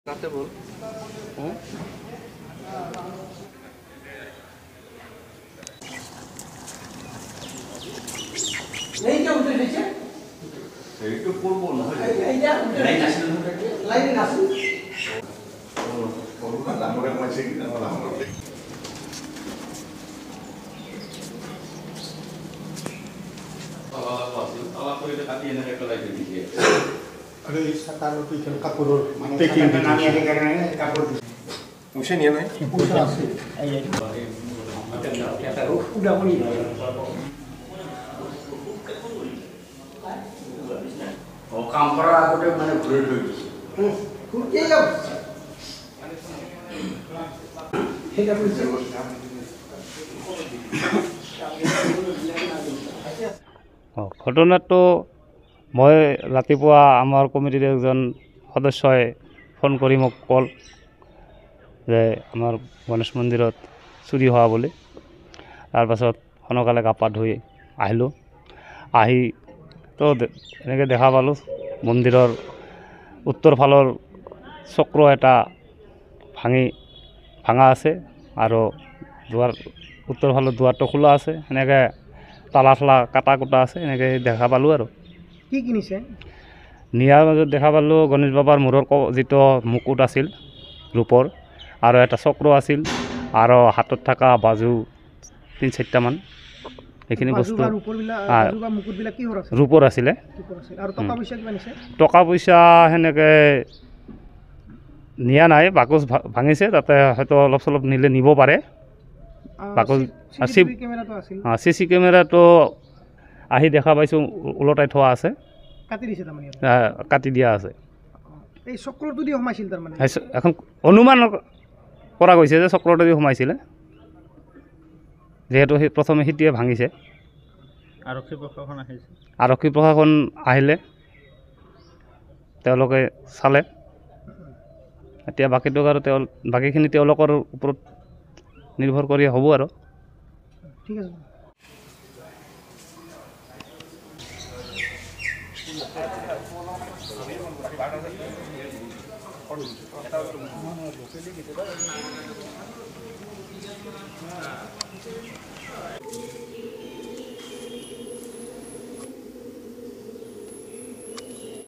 রাতে বল এইটা উঠে দিয়েছে এইটা করব না এইটা লাইন আসলে লাইন আসুন করব না আমরা মাঝে কি না আমরা আলা করে কাটিয়ে না একটা লাইন দিয়ে ada kalau bikin kapur taking নামি আগে কারণে কাপড় musim ya nih পুষা আছে এই এটা উড়া উড়ি ও কাম করার আগে মানে ঘুরে ঢুকেছে ঘুরতে যাও এটা বুঝছো ঘটনাটো মই ৰাতিপুৱা আমাৰ কমিটিৰ এজন সদস্যই ফোন কৰি মোক ক'ল যে আমাৰ গণেশ মন্দিৰত চুৰি হোৱা বুলি। তাৰপাছত সোনকালে গা পা ধুই আহিলোঁ। আহি তো এনেকৈ দেখা পালোঁ মন্দিৰৰ উত্তৰ ফালৰ চক্ৰ এটা ভাঙা আছে আৰু উত্তৰ ফালৰ দুৱাৰটো খোলা আছে। এনেকৈ তালা কাটা কুটা আছে এনেকৈ দেখা পালোঁ। আৰু কি কিনিছে নিয়াৰ মাজত দেখা পালোঁ গণেশ বাবাৰ মূৰৰ যিটো মুকুট আছিল ৰূপৰ, আৰু এটা চক্ৰ আছিল, আৰু হাতত থকা বাজু ৩-৪টামান। এইখিনি বস্তু ৰূপৰ আছিলে। টকা পইচা সেনেকৈ নিয়া নাই, বাকচ ভাঙিছে, তাতে হয়তো অলপ চলপ নিলে নিব পাৰে। বাকচ CC কেমেৰাটো আহি দেখা পাইছোঁ ওলটাই থোৱা আছে, কাটি দিয়া আছে। এখন অনুমান কৰা গৈছে যে চক্ৰটোদি সোমাইছিলে, যিহেতু প্ৰথমে সিটিয়ে ভাঙিছে। আৰক্ষী প্ৰশাসন আহিলে, তেওঁলোকে চালে। এতিয়া বাকীটোক আৰু বাকীখিনি তেওঁলোকৰ ওপৰত নিৰ্ভৰ কৰি হ'ব আৰু। ঠিক আছে।